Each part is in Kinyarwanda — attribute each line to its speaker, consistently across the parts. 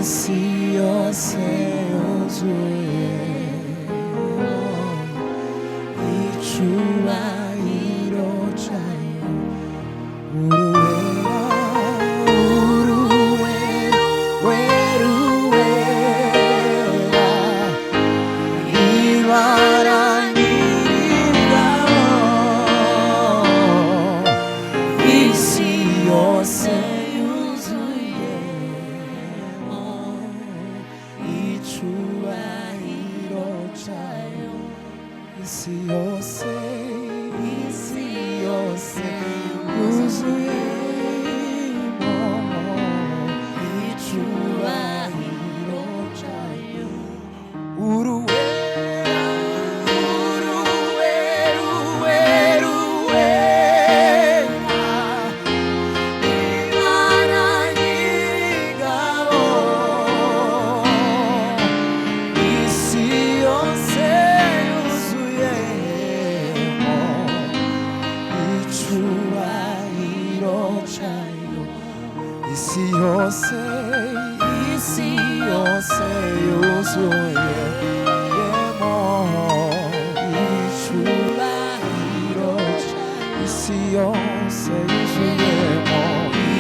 Speaker 1: isi yose yuzuye icyubahiro cyayo. Uruwera, uruwera, uruwera, ibara nyir'ingabo, isi yose yuzuye icyubahiro cyayo. Isi yose, isi yose yuzuye icyubahiro cyayo. Uruwera, uruwera, uruwera, uruwera, ibara nyir'ingabo, isi yose yuzuye icyubahiro cyayo. Isi yose, isi yose yuzuye icyubahiro cyayo. Isi yose yuzuyemo,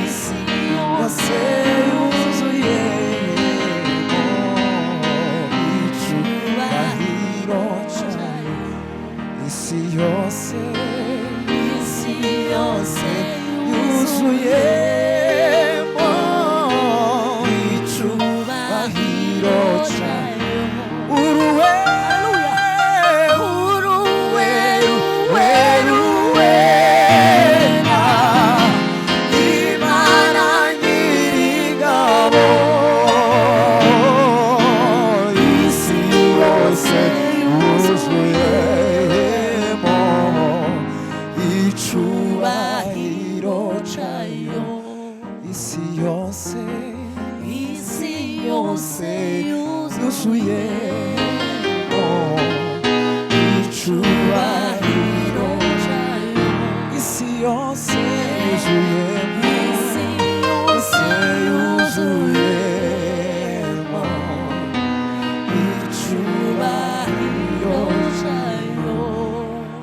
Speaker 1: isi yose yuzuye icyubahiro cyayo. Isi yose, isi yose yuzuye icyubahiro cyayo. Uruwera, uruwera, uruwera, Imana nyir'ingabo, isi yose yuzuyemo icyubahiro cyayo. Isi yose, isi yose yuzuye icyubahiro cyayo. Isi yose yuzuye, isi yose yuzuye icyubahiro cyayo.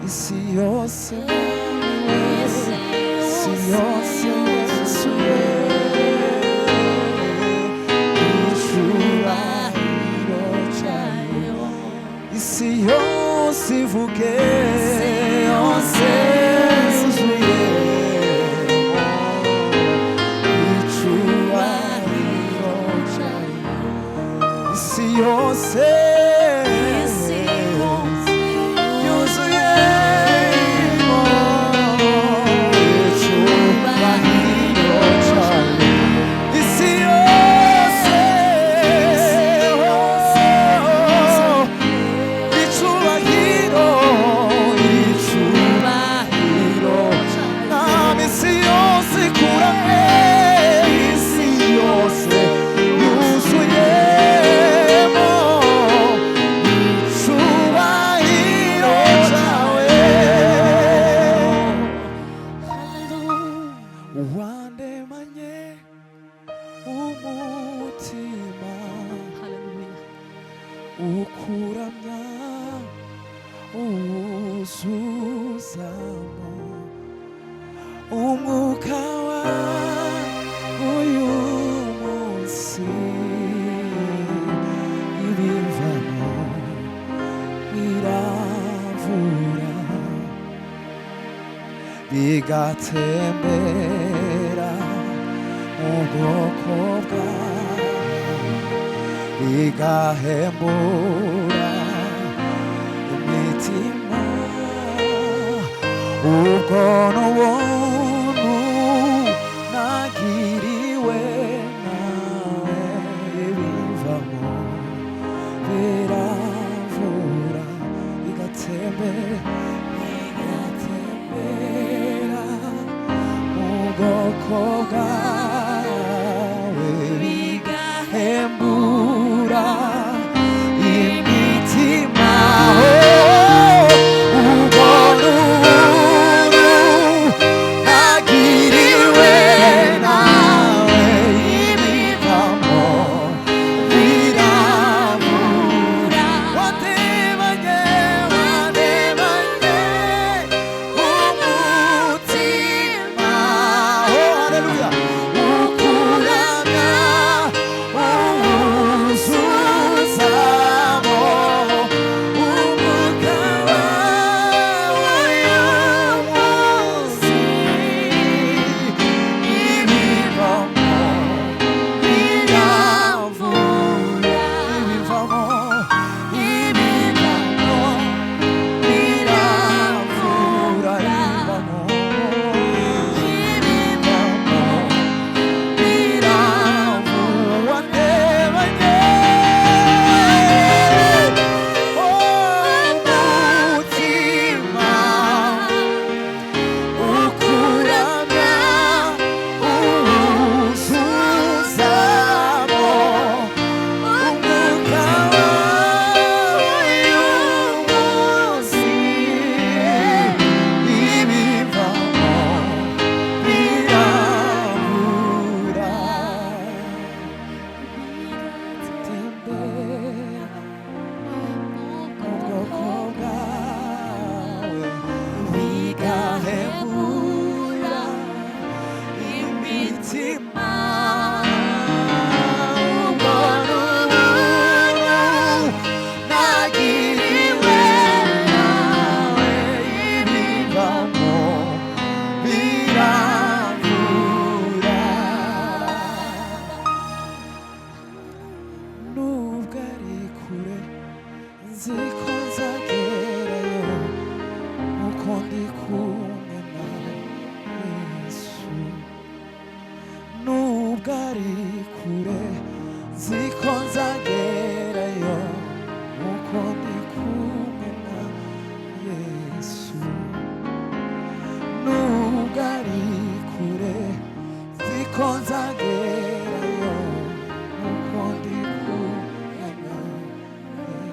Speaker 1: Isi yose, isi yose yuzuye icyubahiro cyayo. Isi yose ivuge, yose yuzuye icyubahiro cyayo. Isi yose, isi yose yuzuye icyubahiro cyayo. Isi yose, icyubahiro, icyubahiro, nami isi yose ikurame, isi yose yuzuyemo icyubahiro cyawe. Wandemanye umutima ukuramya uwuzuzamo umwuka wawe uyu munsi, ibivamo biravura bigatembera mu bwoko bwawe, bigahembura imitima. Ubwo n'ubuntu nagiriwe nawe, bivamo biravura bigatembera mu bwoko bwawe, bigahembura imitima. Ubwo n'ubuntu umutima nagiriwe nawe ibivamo biravura nubwo ari kure nzi ko nzagerayo uko ndi kumwe na Yesu nubwo ari kure nzi ko nzagerayo uko ndi kumwe na Yesu nubwo ari kure nzi ko nzagerayo uko ndi kumwe na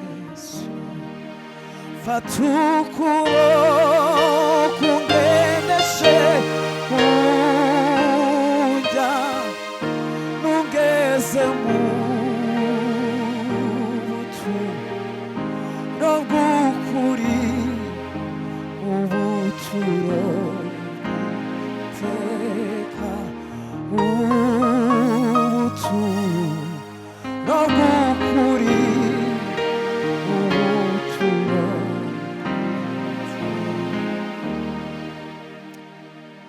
Speaker 1: Yesu fata ukuboko ungendeshe unjya nungeze mu buturo bw'ukuri ubuturo bw'iteka ubuturo bw'ukuri ubuturo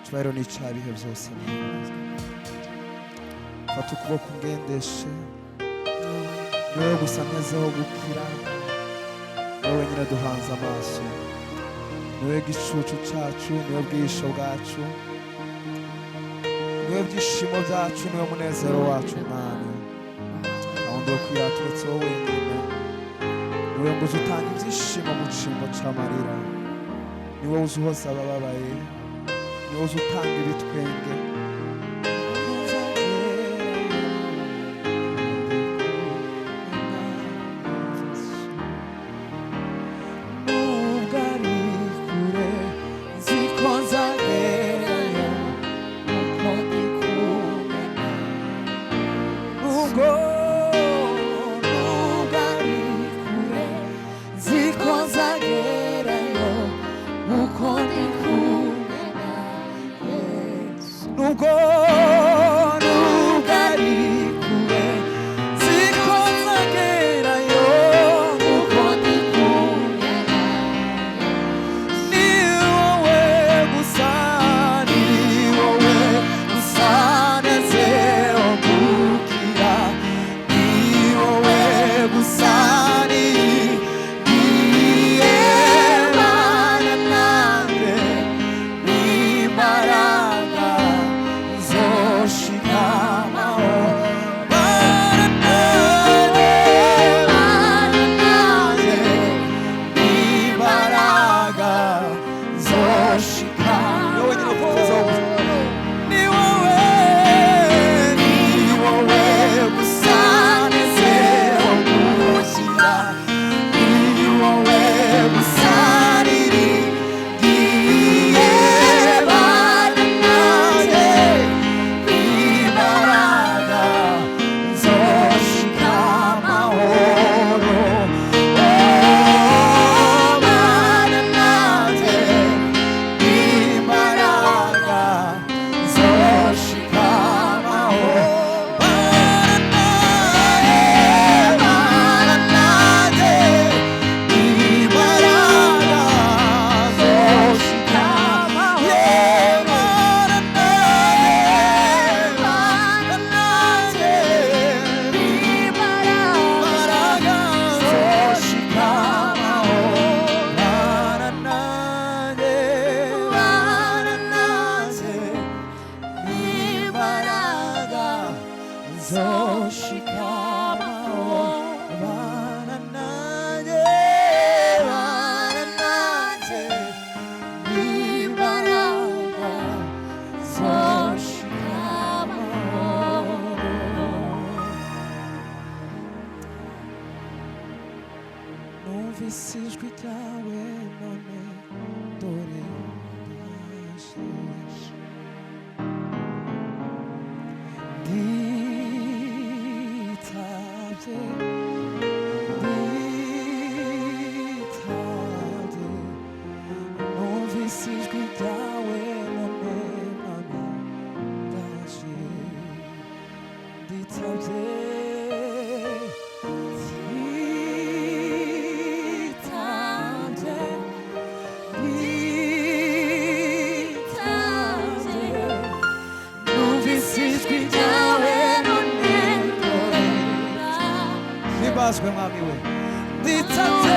Speaker 1: icyubahiro ni icyabihe byose fata ukuboko ungendeshe ni wowe gusa ntezeho gukira ni wowe nyine duhanze amaso ni wowe gicucu cyacu ni wowe bwisho bwacu ni wowe byishimo byacu ni wowe munezero wacu mwami nta wundi wo kwirata uretse wowe wenyine ni wowe ngo uzi utanga ibyishimo mu cyimbo cy'amarira ni wowe uzi uhoza abababaye ni wowe uzi utanga ibitwenge
Speaker 2: This is good, Yahweh, my name,
Speaker 1: Himbazwe mwami we nditabye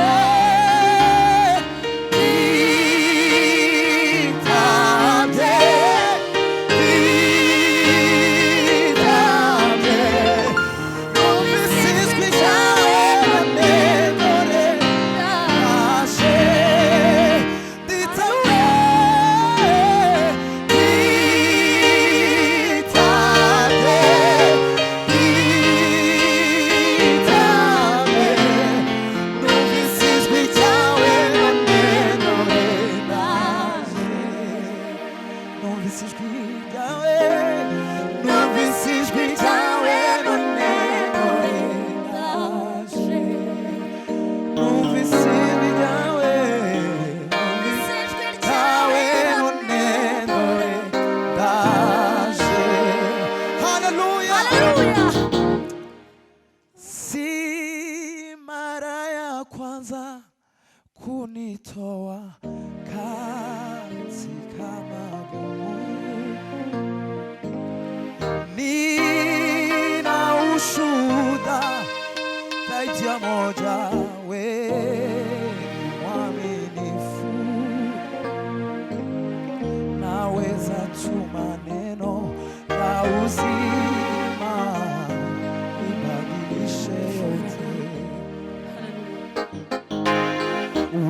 Speaker 1: kwanza kunitoa katika magumu, nina ushuhuda zaidi ya moja, wewe mwaminifu, naweza tuma neno la uzima libadilishe yote.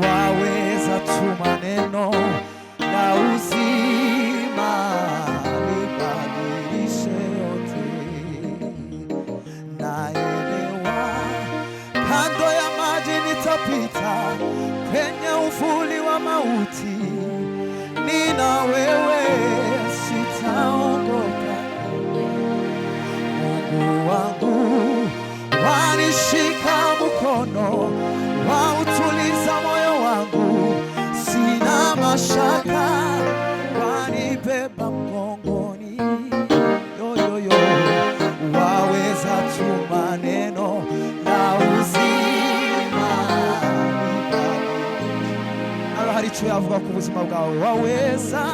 Speaker 1: Waweza tuma neno la uzima libadilishe yote. Naelewa kando ya maji nitapita, kwenye uvuli wa mauti nina wewe, sitaogopa. Mungu wangu wanishika mkono, wautuliza moyo wangu, sina mashaka, wanibeba mgongoni. Yoyoyo, waweza tuma neno la uzima, alo hari icyo yavuga ku buzima bwawe, waweza